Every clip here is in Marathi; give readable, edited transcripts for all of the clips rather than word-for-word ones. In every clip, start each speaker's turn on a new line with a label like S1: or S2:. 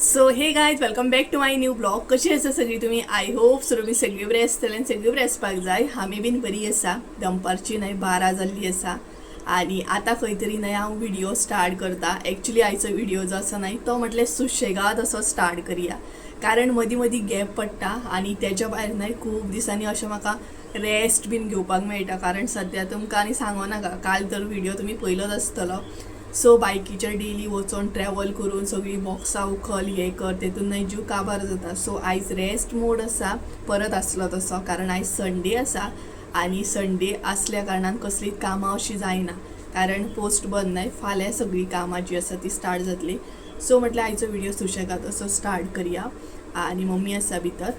S1: So hey guys welcome back to my new blog. कशी आसा सगळी तुम्ही? आय होप तुमी सगळी बरी आसतली आनी सगळी बरी आसपाक जाय. आमी बीन बरी आसा. दनपारची न्हय 12 जाल्ली आसा आणि आता खंय तरी न्हय हांव व्हिडिओ स्टार्ट करता. एक्चुली आयचो व्हिडिओ जो आसा न्हय तो म्हटल्यार सुशेगाद असो स्टार्ट करुया, कारण मदीं मदीं गॅप पडटा आणि त्याच्या भायर न्हय खूब दिसांनी अशें म्हाका रेस्ट बीन घेवपाक मेळटा. कारण सद्या तुमकां आनी सांगो नाका, काल तर व्हिडिओ तुमी पयलोच आसतलो. सो बायकीचेर डेली वचून ट्रॅवल करून सगळी बॉक्सां उखल हे कर तेतून न्हय जीव काबार जाता. सो आयज रेस्ट मोड आसा, परत आसलो तसो, कारण आयज संडे आसा आणि संडे असल्या कारणान कसली कामां अशी जायना, कारण पोस्ट बंद न्हय. फाल्यां सगळी कामां जी आसा ती स्टार्ट जातली. सो म्हटल्यार आयचो व्हिडिओ सुशेगाद असो स्टार्ट करुया. आणि मम्मी आसा भितर,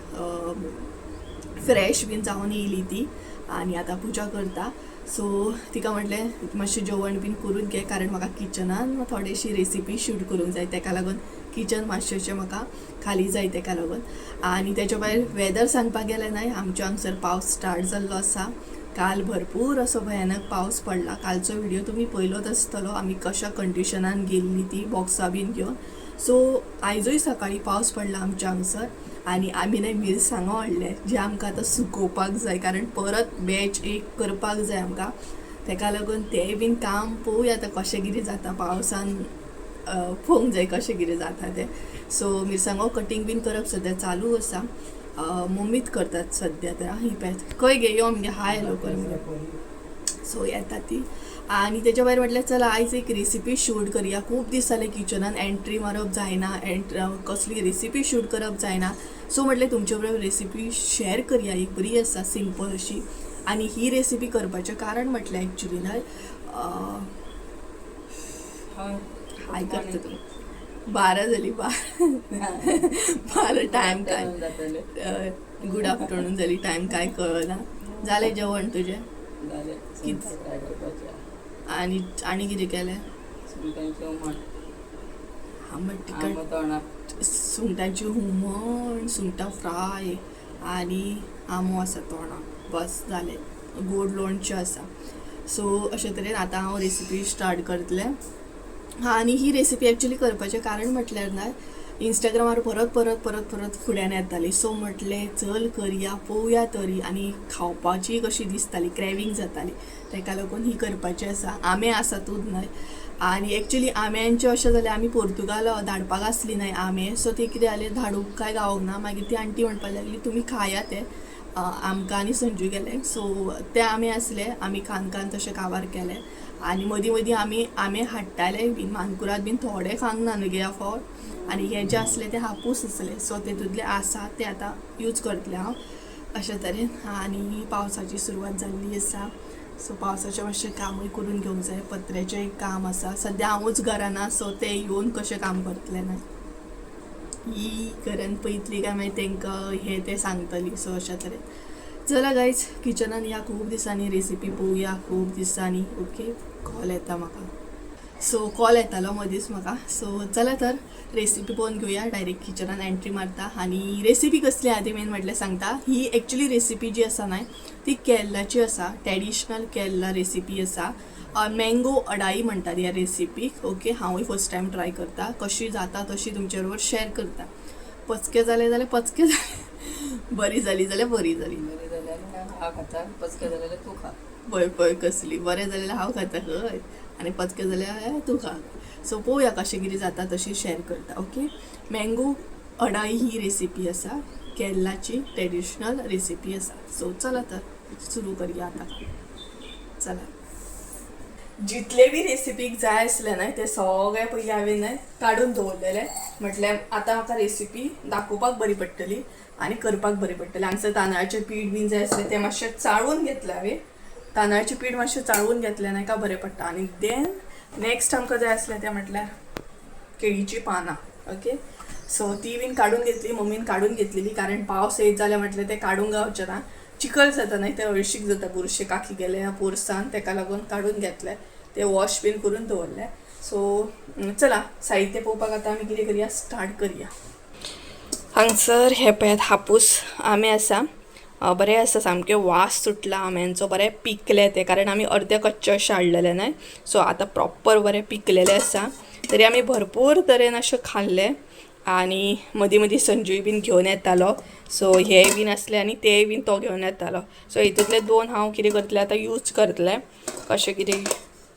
S1: फ्रेश बीन जावन येयली ती आणि आता पुजा करता. सो तिका म्हटलें मातशें जेवण बीन करून घे, कारण म्हाका किचनान थोडीशी रेसिपी शूट करूंक जाय, तेका लागून किचन मातशेंशें म्हाका खाली जाय तेका लागून. आनी तेच्या भायर वेदर सांगपाक गेलें न्हय, आमच्या हांगसर पावस स्टार्ट जाल्लो आसा. काल भरपूर असो भयानक पावस पडला. कालचो व्हिडिओ तुमी पयलोच आसतलो, आमी कशा कंडिशनान गेल्ली ती बॉक्सां बीन घेवन. सो आयजूय सकाळी पावस पडला आमच्या हांगसर आणि आमी न्हय मिरसांगो हाडले, जे आमकां आतां सुकोवपाक जाय, कारण परत बॅच एक करपाक जाय आमकां. तेका लागून तें बीन काम पळोवया आतां कशें कितें जाता पावसान. पळोवंक जाय कशें कितें जाता तें. सो मिरसांगो कटींग बीन करप सद्या चालू आसा. मम्मीच करतात सद्या तर. ही पळय खंय गे यो म्हणजे हाय लवकर म्हणून. सो येता ती. आणि त्याच्या भायर म्हटल्यार चला आयज एक रेसिपी शूट करुया. खूब दीस जाले किचनान एंट्री मारप जायना, कसली रेसिपी शूट करप जायना. सो म्हटलें तुमचे बरोबर रेसिपी शेअर करुया. एक बरी आसा सिंपल अशी. आणि ही रेसिपी करपाचें कारण म्हटल्यार एक्चुली न्हय हाय करता तूं 12 जाली 12 टायम काय गुड आफ्टरनून जाली, टायम काय कळना. जालें जेवण तुजें? आणि कितें केलें? आमट तिखट, सुंगटांची हुमण, सुंगटां फ्राय आणि आमो आसा तोंडाक. बस जालें. गोड लोणचें आसा. सो अशे तरेन आतां हांव रेसिपी स्टार्ट करतलें. आणि ही रेसिपी एक्चुली करपाचें कारण म्हटल्यार न्हय इंस्टाग्रामार परत फुड्यान येताली. सो म्हटलें चल करुया, पळोवया तरी. आणि खावपाची कशी दिसताली, क्रेविंग जाताली, तेका लागून ही करपाची आसा. आंबे आसातूच न्हय. आणि एक्चुली आंब्यांचें अशें जालें, आमी पोर्तुगाल धाडपाक आसली न्हय आंबे. सो ते कितें जालें धाडूंक काय गावोंक ना. मागीर ती आंटी म्हणपाक लागली तुमी खाया ते. आमकां आनी संजू गेले. सो ते आंबे आसले, आमी खान तशें काबार केले. आणि मदीं मदीं आमी आंबे हाडटाले बीन. मानकुराद बीन थोडे खावंक ना न्हय गे फावट. आणि हे जे असले ते हापूस आसले. सो तेतूंतले आसा ते आतां यूज करतलें हांव अशे तरेन. आणि पावसाची सुरवात जाल्ली आसा. सो पावसाचें मातशें कामूय करून घेवंक जाय. पत्र्याचें एक काम आसा. सद्या हांवूच घराना, सो ते येवन कशें काम करतलें न्हय. ही घरान पयतली काय मागीर तांकां हे ते सांगतली. सो अशा तरेन चला गायज किचनान या. खूब दिसांनी रेसिपी पळोवया, खूब दिसांनी. ओके, कॉल येता म्हाका. सो कॉल येतालो मदींच म्हाका. सो चला तर रेसिपी पळोवन घेवया. डायरेक्ट किचनान एंट्री मारता. आणि रेसिपी कसली आहा ती मेन म्हटल्यार सांगता. ही एक्चुली रेसिपी जी आसा न्हय ती केरलाची आसा. ट्रॅडिशनल केरला रेसिपी आसा. मँगो अडाई म्हणटात ह्या रेसिपीक. ओके, हांवूय फर्स्ट टायम ट्राय करता. कशी जाता तशी तुमचे बरोबर शेअर करता. पचके जाले जाल्यार पचके जाले, बरी जाली जाल्यार बरी जाली.
S2: हांव खाता, पचके जाल्यार तूं खा.
S1: पळय कसली. बरें जाल्यार हांव खाता खंय, आनी पचके जाल्यार तूं खा. सो पळोवया कशें कितें जाता तशी शेअर करता. ओके, मँगो अडाई ही रेसिपी आसा. केरलाची ट्रॅडिशनल रेसिपी आसा. सो चला तर सुरू करुया आतां. चला. जितले बी रेसिपीक जाय आसले न्हय ते सगळे पयलीं हांवें न्हय काडून दवरलेले. म्हटल्यार आतां म्हाका रेसिपी दाखोवपाक बरी पडटली आनी करपाक बरी पडटली. हांगसर तांदळाचें पीठ बीन जाय आसलें तें मातशें चाळून घेतलें हांवें. तांदळाचें पीठ मातशें चाळून घेतलें न्हय का बरें पडटा. आनी देन नेक्स्ट आमकां जाय आसलें तें म्हटल्यार केळीचीं पानां. ओके, सो ती बीन काडून घेतली. मम्मीन काडून घेतलेली, कारण पावस येत जाल्यार म्हटल्यार तें काडूंक गावचें ना. चिकल जाता न्हय ते हळशीक जाता. बुरशे काकी गेले ह्या पोरसान, तेका लागून काडून घेतले. ते वॉश बीन करून दवरले. सो चला साहित्य पळोवपाक आतां आमी कितें करुया, स्टार्ट करुया. हांगसर हे पळयात हापूस आंबे आसा. बरें आसा, सामके वास सुटला आंब्यांचो. बरें पिकले ते, कारण आमी अर्दे कच्चे अशे हाडलेले न्हय. सो आतां प्रॉपर बरें पिकलेले आसा. तरी आमी भरपूर तरेन अशें खाल्ले. आणि मदीं मदीं संजूय बीन घेवन येतालो. सो हे बीन आसले आनी ते बीन तो घेवन येतालो. सो हितूंतले 2 हांव कितें करतलें आतां यूज करतलें. कशें कितें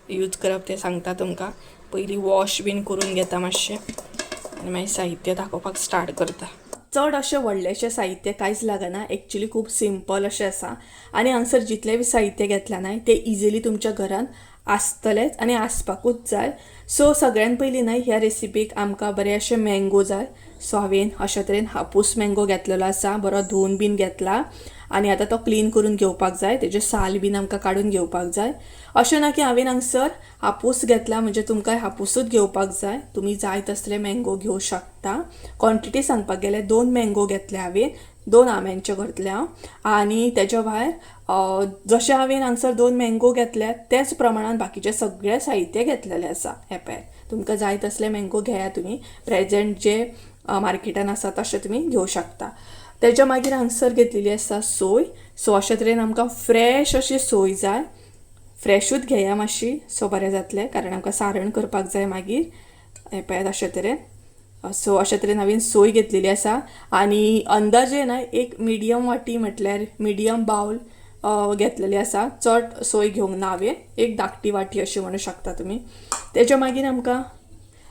S1: यूज करप तें सांगता तुमकां. पयलीं वॉश बीन करून घेता मातशें आनी मागीर साहित्य दाखोवपाक स्टार्ट करता. चड अशें व्हडलेंशें साहित्य कांयच लागना. एक्चुली खूब सिंपल अशें आसा आनी हांगसर जितलें बी साहित्य घेतलां न्हय तें इजिली तुमच्या घरान आसतलेंच आनी आसपाकूच जाय. सो सगळ्यान पयलीं न्हय ह्या रेसिपीक आमकां बरें अशें मँगो जाय. सो हांवें अशे तरेन हापूस मँगो घेतलेलो आसा. बरो धुवन बीन घेतला आनी आतां तो क्लीन करून घेवपाक जाय. तेजे साल बीन आमकां काडून घेवपाक जाय. अशें ना की हांवें हांगसर हापूस घेतला म्हणजे तुमकां हापूसूच घेवपाक जाय. तुमी जाय तसले मँगो घेवं शकता. क्वॉन्टिटी सांगपाक गेल्यार 2 मँगो घेतले हांवें. 2 आंब्यांचे करतले हांव. आनी तेच्या भायर जशें हांवें हांगसर 2 मँगो घेतल्यात त्याच प्रमाणान बाकीचे सगळे साहित्य घेतलेले आसा. हे पळय, तुमकां जाय तसले मँगो घेया तुमी. प्रेझेंट जे मार्केटान आसा तशें तुमी घेवं शकता. तेच्या मागीर हांगसर घेतलेली आसा सोय. सो अशे तरेन आमकां फ्रेश अशी सोय जाय. फ्रेशूच घेया मातशी, सो बरें जातलें कारण आमकां सारण करपाक जाय मागीर. हे पळयात अशे तरेन. सो अशे तरेन हांवें सोय घेतलेली आसा आनी अंदाजे ना एक मिडियम वाटी म्हटल्यार मिडियम बावल घेतलेली आसा. चड सोय घेवंक ना हांवें. एक धाकटी वाटी अशी म्हणूं शकता तुमी. तेच्या मागीर आमकां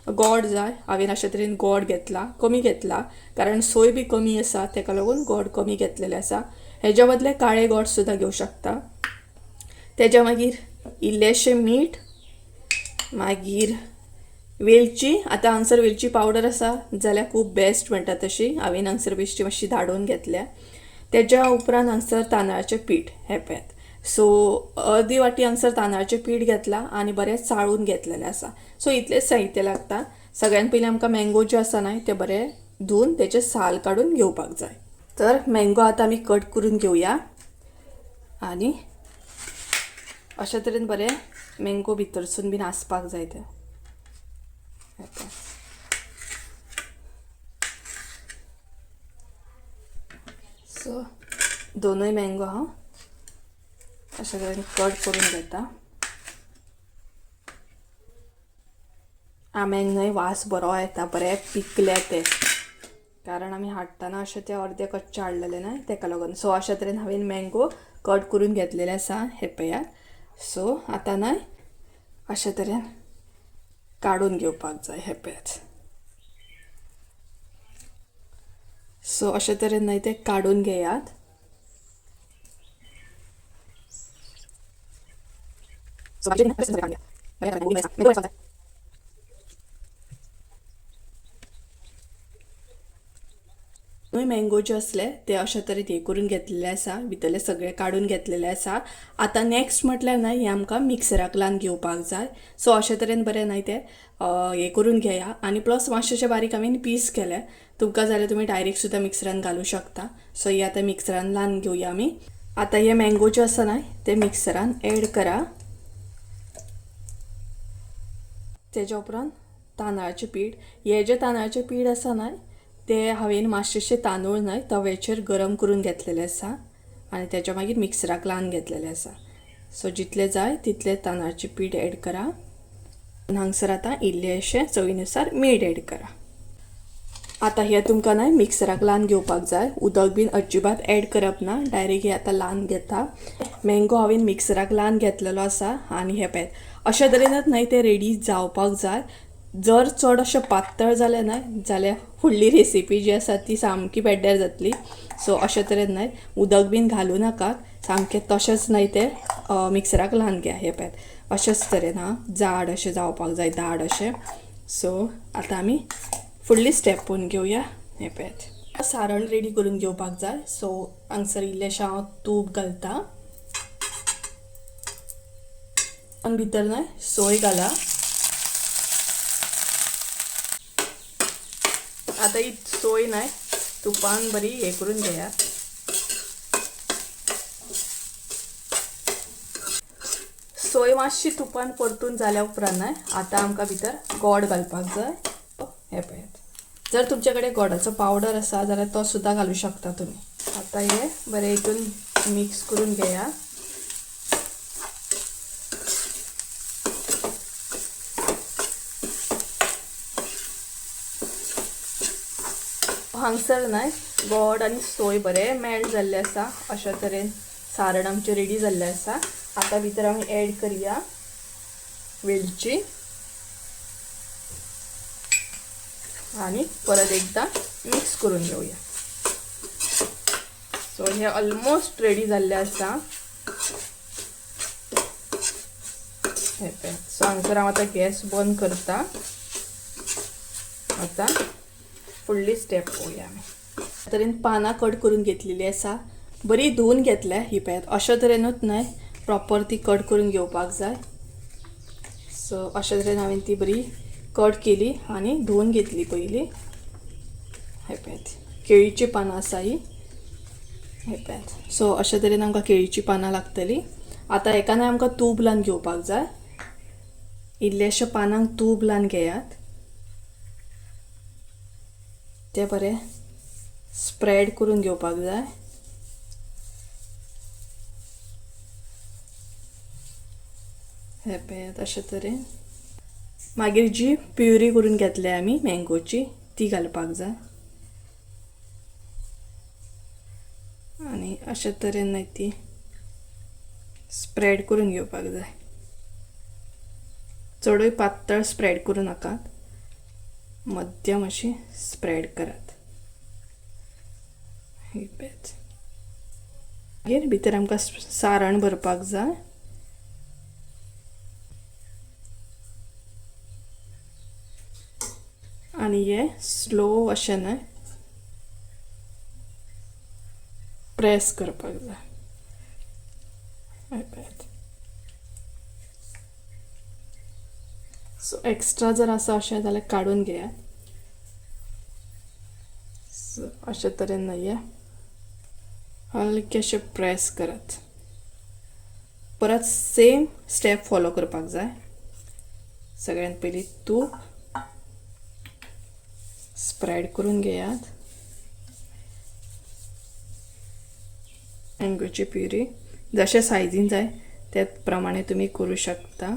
S1: गोड जाय. हांवें अशे तरेन गोड घेतला, कमी घेतला कारण सोय बी कमी आसा तेका लागून गोड कमी घेतलेले आसा. हेच्या बदले काळे गोड सुद्दां घेवं शकता. तेच्या मागीर इल्लेशें मीठ, मागीर वेलची. आतां हांगसर वेलची पावडर आसा जाल्यार खूब बेस्ट म्हणटा तशी. हांवें हांगसर बेश्टी मातशी धाडून घेतल्या. तेच्या उपरांत हांगसर तांदळाचें पीठ. हे पळयात. सो अर्दी वाटी हांगसर तांदळाचें पीठ घेतला आनी बरें चाळून घेतलेलें आसा. सो इतलेंच साहित्य लागता. सगळ्यान पयलीं आमकां मँगो जे आसा न्हय ते बरें धुवन तेचे साल काडून घेवपाक जाय. तर मँगो आतां आमी कट करून घेवया आनी अशे तरेन बरें मँगो भितरसून बीन आसपाक जाय ते. सो दोनूय मँगो हांव अशे तरेन कट करून घेता. आंब्यांक न्हय वास बरो येता, बरें पिकले ते कारण आमी हाडटना अशे ते अर्दे कच्चे हाडलेले न्हय तेका लागून. सो अशे तरेन हांवें मँगो कट करून घेतलेले आसा. हे पळयात. सो आतां न्हय अशे तरेन काडून घेवपाक जाय. हे पळयात. सो अशे तरेन न्हय ते काडून घेयात. मँगो जे असले ते अशे तरेन हे करून घेतलेले आसा. भितरले सगळे काडून घेतलेले आसा. आतां नेक्स्ट म्हटल्यार न्हय हे आमकां मिक्सराक लावन घेवपाक जाय. सो अशे तरेन बरें न्हय ते हे करून घेया आनी प्लस मातशेशे बारीक हांवें पीस केले. तुमकां जाल्यार तुमी डायरेक्ट सुद्दां मिक्सरान घालूं शकता. सो हे आतां मिक्सरान लावन घेवया आमी. आतां हे मँगो जे आसा न्हय ते मिक्सरान एड करा. तेच्या उपरांत तांदळाचें पीठ. हे जे तांदळाचें पीठ आसा न्हय ते हांवें मातशेशे तांदूळ न्हय तव्याचेर गरम करून घेतलेले आसा आनी तेच्या मागीर मिक्सराक लावन घेतलेले आसा. सो जितले जाय तितले तांदळाचें पीठ एड करा. हांगसर आतां इल्लेशें चवीनुसार मीठ एड करा. आतां हे तुमकां न्हय मिक्सराक लावन घेवपाक जाय. उदक बीन अजिबात एड करप ना. डायरेक्ट हे आतां लावन घेता. मँगो हांवें मिक्सराक लावन घेतलेलो आसा आनी हे पळयात अशे तरेनच न्हय ते रेडी जावपाक जाय. जर चड अशें पातळ जालें न्हय जाल्यार फुडली रेसिपी जी आसा ती सामकी बेड्ड्यार जातली. सो अशे तरेन न्हय उदक बीन घालूं नाकात. सामकें तशेंच न्हय ते मिक्सराक लावन घ्या. हे पळयात अशेच तरेन जाड अशें जावपाक जाय, दाट अशें. सो आतां आमी फुडली स्टेप पळोवन घेवया. हे पळयात सारण रेडी करून घेवपाक जाय. सो हांगसर इल्लेशें हांव तूप घालता आनी भितर न्हय सोय घाला. आतां ही सोय न्हय तुपान बरी हे करून घेया. सोय मातशी तुपान परतून जाल्या उपरांत न्हय आतां आमकां भितर गोड घालपाक जाय. हे पळयात जर तुमचे कडेन गोडाचो पावडर आसा जाल्यार तो सुद्दां घालूं शकता तुमी. आतां हे बरें हितून मिक्स करून घेया. हांगसर न्हय गोड आनी सोय बरें मेल्ट जाल्ले आसा. अशा तरेन सारण आमचें रेडी जाल्लें आसा. आतां भितर आमी एड करया वेलची आणि परत एकदा मिक्स करून घेऊया. सो हे ऑलमोस्ट रेडी जाल्ले आसा. सो हांगसर हांव आतां गॅस बंद करता. आता फुडली स्टेप पळोवया आमी. तरेन पानां कट करून घेतलेली आसा. बरी धुवन घेतल्या ही पळयात. अशा तरेनूच न्हय प्रॉपर ती कट करून घेवपाक जाय. सो अशा तरेन हांवें ती बरी कट केली आणि धुवन घेतली पयली. हे पळयात केळीची पानां आसा ही. हे पळयात. सो अशा तरेन आमकां केळीची पानां लागतली. आतां एका न्हय आमकां तूप लावन घेवपाक जाय. इल्लेशे पानांक तूप लावन घेयात. ते बरें स्प्रेड करून घेवपाक जाय. हे पळयात अशा तरेन. मागीर जी प्युरी करून घेतल्या आमी मँगोची ती घालपाक जाय. आणि अशा तरेन न्हय ती स्प्रेड करून घेवपाक जाय. चडूय पातळ स्प्रेड करूं नाकात. मध्यम अशी स्प्रेड करात. ही पळयात. मागीर भितर आमकां सारण भरपाक जाय. आणि हे स्लो अशें न्हय प्रेस करपाक जाय. सो एक्स्ट्रा जर आसा अशें जाल्यार काडून घेयात. सो अशा तरेन न्हय हलकेशें प्रेस करात. परत सेम स्टेप फॉलो करपाक जाय. सगळ्यात पयलीं तूप स्प्रेड करून घेयात. मँगोची प्युरी जशे सायजीन जाय त्या प्रमाणे तुम्ही करू शकता.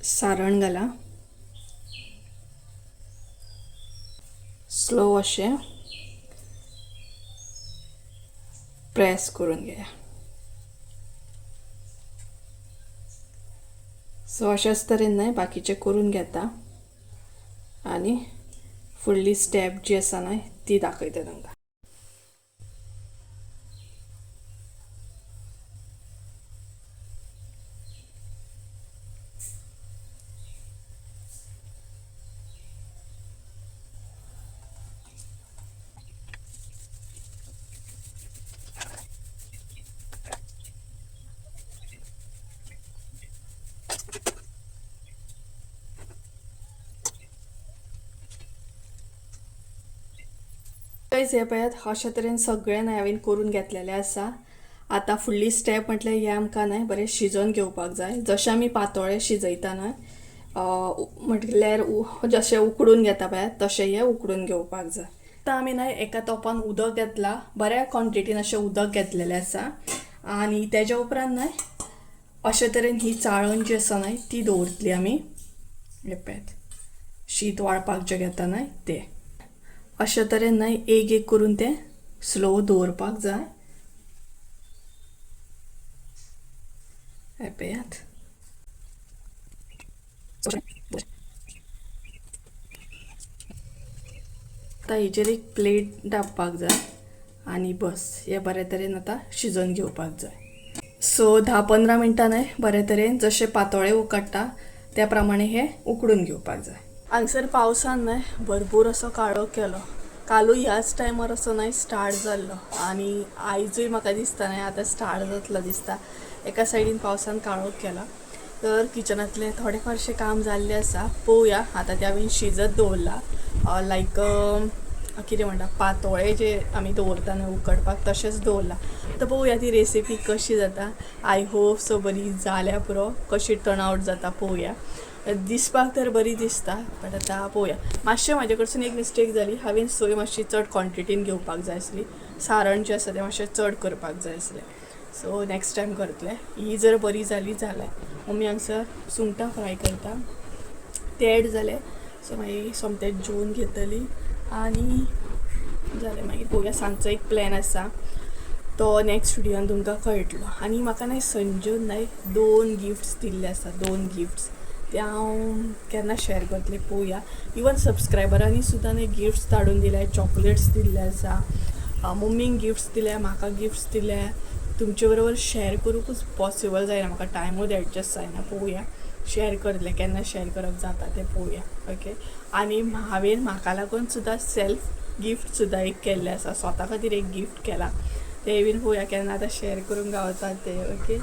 S1: सारण घाला. स्लो अशें प्रेस करून घ्या. सो अशाच तरेन न्हय बाकीचे करून घेता आणि फुडली स्टेप जी आसा न्हय ती दाखयता तांकां. हे पळयात अशा तरेन सगळें न्हय हांवें करून घेतलेलें आसा. आतां फुडली स्टेप म्हटल्यार हे आमकां न्हय बरें शिजोवन घेवपाक जाय. जशें आमी पातोळे शिजयता न्हय म्हटल्यार जशें उकडून घेता पळयात तशें हे उकडून घेवपाक जाय. आतां आमी न्हय एका तोपान उदक घेतला. बऱ्या क्वॉन्टिटीन अशें उदक घेतलेलें आसा. आनी तेज्या उपरांत न्हय अशे तरेन ही चाळण जी आसा न्हय ती दवरतली आमी. हे पळयात शीत वाळपाक जें घेता न्हय तें अशा तरेन न्हय एक एक करून ते स्लो दवरपाक जाय. हे पळयात. आतां हेजेर एक प्लेट धापपाक जाय आनी बस हे बरे तरेन आतां शिजोवन घेवपाक जाय. सो 10-15 मिनटां न्हय बरे तरेन जशे पातोळे उकडटा त्या प्रमाणे हे उकडून घेवपाक जाय. हांगसर पावसान न्हय भरपूर असो काळोख केलो. कालूय ह्याच टायमार असो न्हय स्टार्ट जाल्लो आनी आयजूय म्हाका दिसता न्हय आतां स्टार्ट जातलो दिसता. एका सायडीन पावसान काळोख केला. तर किचनातले थोडे फारशे काम जाल्ले आसा. पळोवया आतां ते हांवें शिजत दवरला. लायक कितें म्हणटा पातोळे जे आमी दवरता न्हय उकडपाक तशेंच दवरला. तर पळोवया ती रेसिपी कशी जाता. आय होप सो बरी जाल्या पुरो. कशी टर्न आवट जाता पळोवया. दिसपाक तर बरी दिसता, बट आतां पळोवया. मातशें म्हाजे कडसून एक मिस्टेक जाली, हांवें सोय मातशी चड क्वॉन्टिटीन घेवपाक जाय आसली. सारण जें आसा तें मातशें चड करपाक जाय आसलें. सो नेक्स्ट टायम करतलें. ही जर बरी जाली जाल्यार मम्मी हांगसर सुंगटां फ्राय करता, ते एड जाले. सो मागीर सोमतें जेवन घेतली आनी जालें. मागीर पळोवया, सांजचो एक प्लॅन आसा तो नेक्स्ट व्हिडियोन तुमकां कळटलो. आनी म्हाका न्हय संजून न्हय 2 गिफ्ट्स दिल्ले आसा, 2 गिफ्ट्स. ते हांव केन्ना शेअर करतलें पळोवया. इवन सबस्क्रायबरांनी सुद्दां न्हय गिफ्ट्स धाडून दिल्या, चॉकलेट्स दिल्ले आसा, मम्मीक गिफ्ट्स दिल्या, म्हाका गिफ्ट्स दिल्या. तुमचे बरोबर शेअर करूंकच पॉसिबल जायना, म्हाका टायमूच एडजस्ट जायना. पळोवया शेअर करतलें, केन्ना शेअर करप जाता तें पळोवया. ओके. आनी हांवें म्हाका लागून सुद्दां सेल्फ गिफ्ट सुद्दां एक केल्लें आसा, स्वता खातीर एक गिफ्ट केलां. ते बीन पळोवया केन्ना आतां शेअर करूंक गावता ते. ओके.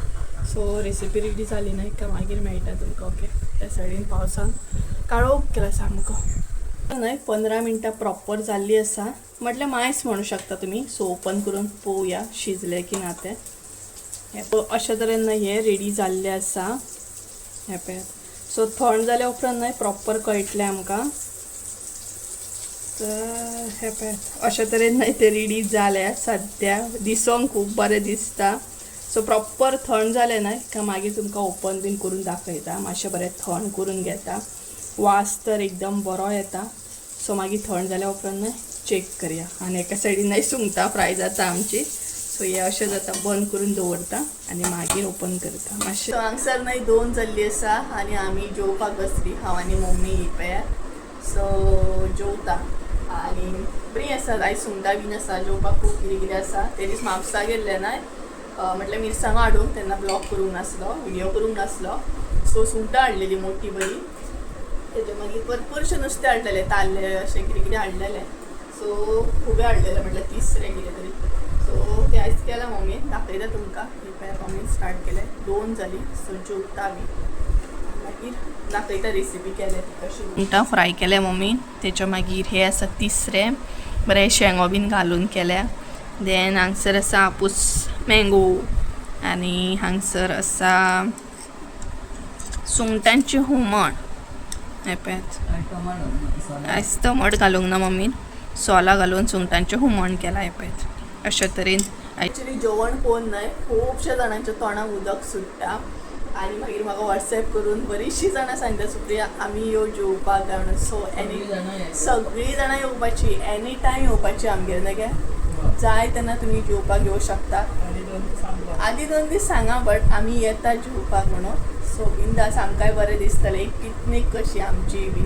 S1: सो रेसिपी रेडी जाली न्हय का मागीर मेळटा तुमकां. ओके. त्या सायडीन पावसान काळोख केला सामको. न्हय 15 मिनटां प्रॉपर जाल्ली आसा, म्हटल्यार मायस म्हणू शकता तुमी. सो ओपन करून पळोवया शिजलें की ना तें. हे अशे तरेन न्हय हें रेडी जाल्लें आसा. हे पळयात. सो थंड जाल्या उपरांत न्हय प्रॉपर कळटलें आमकां. तर हे पळयात अशे तरेन न्हय ते रेडी जाल्या. सद्या दिसोंक खूब बरें दिसता. सो प्रॉपर थंड जालें न्हय का मागीर तुमकां ओपन बीन करून दाखयता. मातशें बरें थंड करून घेता. वास तर एकदम बरो येता. सो मागीर थंड जाल्या उपरांत न्हय चेक करया. आनी एका सायडीन न्हय सुंगटां फ्राय जाता आमची. सो हे अशें जाता, बंद करून दवरता आनी मागीर ओपन करता मातशें. हांगसर न्हय 2 जाल्ली आसा आनी आमी जेवपाक बसली, हांव आनी मम्मी. ही पळयात. सो जेवता आनी बरी आसा. आयज सुंगटां बीन आसा, जेवपाक खूब कितें कितें आसा. ते दीस म्हापसा गेल्ले न्हय, म्हटल्यार मिरसांगो हाडूंक, तेन्ना ब्लॉग करूंक नासलो, व्हिडियो करूंक नासलो. सो सुंगटां हाडलेली मोठी बरी. तेजे मागीर भरपूरशें नुस्तें हाडलेलें, ताल्ले अशें कितें कितें हाडलेलें. सो खुबे हाडलेले, म्हटल्यार 30 कितें तरी. सो ते आयज केलां मम्मीन, दाखयता तुमकां. हे पळय मम्मीन स्टार्ट केलें. 2 जाली. सो जेवता आमी, मागीर दाखयता रेसिपी केल्या ती कशी. सुंगटां फ्राय केले मम्मीन. तेच्या मागीर हे आसा तिसरें, बरें शेंगो बीन घालून केल्या. देन हांगसर आसा आपूस मँगो आनी हांगसर आसा सुंगटांची हुमण. हे पळयात. आयज टमाट घालूंक ना मम्मीन, सोला घालून सुंगटांचें हुमण केलां. हे पळयात अशे तरेन. एक्चुली जेवण पळोवन न्हय खुबश्या जाणांच्या तोंडाक उदक सुट्टा. आनी मागीर म्हाका वॉट्सॅप करून बरीचशीं जाणां सांगता सुप्रिया आमी यो जेवपाक काय म्हणून. सो सगळीं जाणां येवपाची, एनी टायम येवपाची आमगेर. न्हय गे जाय तेन्ना तुमी जेवपाक येवं शकता. आदी 2 दीस सांगा, बट आमी येता जेवपाक म्हणून. सो बिंदास आमकांय बरें दिसतलें, एक पिकनीक कशी आमची बी.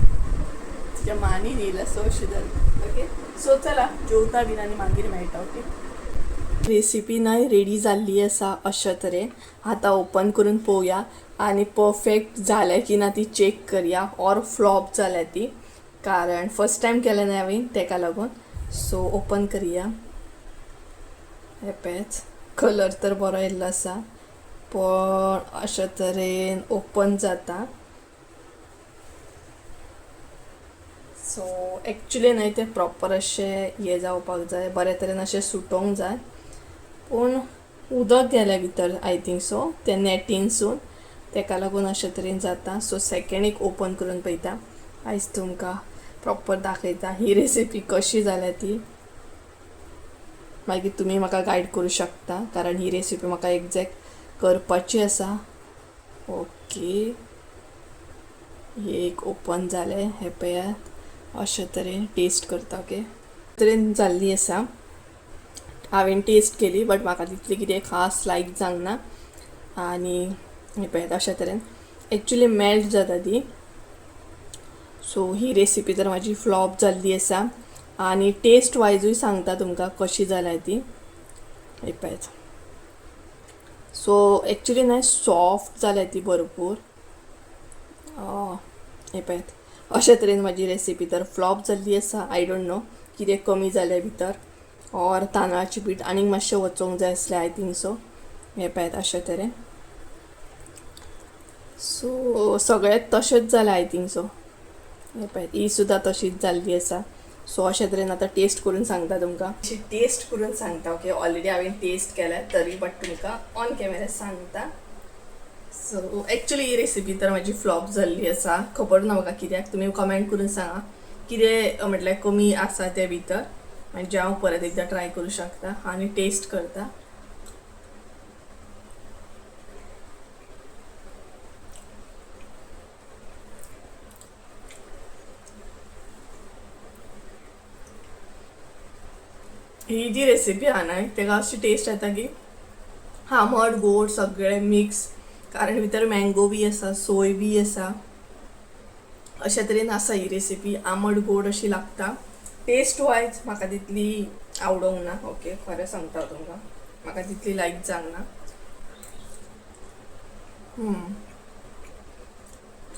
S1: तुज्या मानी येयला सो अशें जालें. ओके. सो चला जेवता बीन आनी मागीर मेळटा. ओके. रेसिपी न्हय रेडी जाल्ली आसा अशे तरेन. आतां ओपन करून पळोवया आनी परफेक्ट जालें की ना ती चेक करया, ऑर फ्लॉप जाल्या ती, कारण फर्स्ट टायम केलें न्हय हांवें तेका लागून. सो ओपन करया. हे पळयात कलर तर बरो येयल्लो आसा, पण अशे तरेन ओपन जाता. सो एक्चुली न्हय तें प्रॉपर अशें हें जावपाक जाय, बरे तरेन अशें सुटोवंक जाय. पूण उदक गेलें भितर आय थिंक सो, ते नॅटीनसून, तेका लागून अशे तरेन जाता. सो सेकेंड एक ओपन करून पळयता. आयज तुमकां प्रॉपर दाखयता ही रेसिपी कशी जाल्या ती. मागीर तुमी म्हाका गायड करूं शकता, कारण ही रेसिपी म्हाका एग्जॅक्ट करपाची आसा. ओके. एक ओपन जालें. हे पळयात अशे तरेन टेस्ट करता. ओके. तरेन जाल्ली आसा. हांवें टेस्ट केली, बट म्हाका तितली कितें खास लायक जावंक ना. आनी हे पळयात अशे तरेन एक्चुली मेल्ट जाता ती. सो ही रेसिपी तर म्हाजी फ्लॉप जाल्ली आसा. आनी टेस्ट वायजूय सांगता तुमकां कशी जाल्या ती. हे पळयात. सो एक्चुली न्हय सॉफ्ट जाल्या ती भरपूर. हे पळयात अशे तरेन म्हाजी रेसिपी तर फ्लॉप जाल्ली आसा. आय डोंट नो कितें कमी जालें भितर, ऑर तांदळाची पीठ आनीक मातशें वचोंक जाय आसलें आय थिंक सो. हे पळयात अशे तरेन. सो सगळेंच तशेंच जालें आय थिंक सो. हे पळयात ही सुद्दां तशीच जाल्ली आसा. सो अशे तरेन आतां टेस्ट करून सांगता तुमकां. टेस्ट करून सांगता. ओके. ऑलरेडी हांवें टेस्ट केल्या तरी बट तुमकां ऑन कॅमेरा सांगता. सो एक्चुअली ही रेसिपी तर माझी फ्लॉप जाल्ली आसा. खबर ना म्हाका कित्याक, तुमी कमेंट करून सांगा कितें म्हटल्यार कमी आसा ते भितर, म्हणजे हांव परत एकदा ट्राय करूं शकता आनी टेस्ट करता. ही जी रेसिपी आहा ना तेका अशी टेस्ट येता की आंबट गोड सगळे मिक्स, कारण भितर मँगो बी आसा, सोय बी आसा, अशा तरेन आसा ही रेसिपी. आंबट गोड अशी लागता. टेस्ट वायज म्हाका तितली आवडोंक ना. ओके, खरें सांगता तुमकां, म्हाका तितली लायक जावंक ना.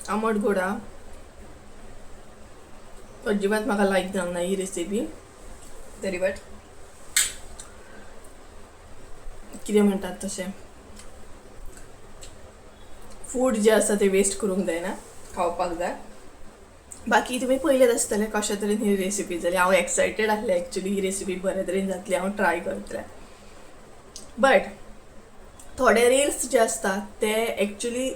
S1: आंबट गोड आहा, अजिबात म्हाका लायक जावंक ना ही रेसिपी. तरी बट कितें म्हणटात तशें, फूड जे आसा ते वेस्ट करूंक जायना, खावपाक जाय. बाकी तुमी पळयलेत आसतलें कशा तरेन ही रेसिपी जाली. हांव एक्सायटेड आसलें एक्चुली ही रेसिपी बरे तरेन जातली, हांव ट्राय करतलें. बट थोडे रील्स जे आसतात ते एक्चुली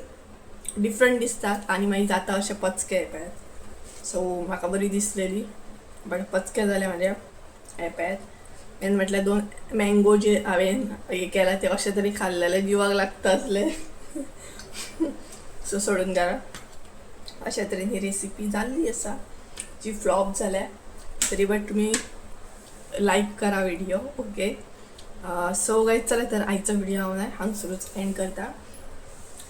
S1: डिफरंट दिसतात आनी मागीर जाता अशे पचके येतात. सो म्हाका बरी दिसलेली, बट पचके जाले म्हाजे येतात. मेन म्हटल्यार 2 मँगो जे हांवें हे केला ते अशे तरी खाल्लेले जिवाक लागता आसले. सो सोडून घाला. अशा तरेन ही रेसिपी जाल्ली आसा जी फ्लॉप जाल्या. तरी बट तुम्ही लायक करा व्हिडिओ. ओके, सो गायज चला तर आयचो व्हिडिओ हांव हांगसरूच एंड करता.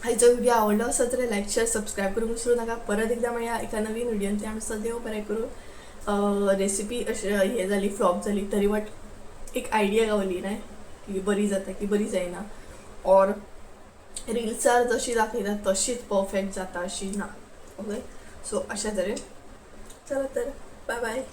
S1: आयचो व्हिडिओ आवडलो असो तर लायक शेअर सबस्क्राईब करूंक विसरू नका. परत एकदा मेळया एका नवीन व्हिडिओन. ते आमी सदैव बरें करूं. रेसिपी अशी हे जाली, फ्लॉप जाली, तरी बट एक आयडिया गावली ना की बरी जाता की बरी जायना, ऑर रील्सार जशी दाखयता तशीच परफेक्ट जाता अशी ना. ओके, सो अशा तरेन चला तर बाय बाय.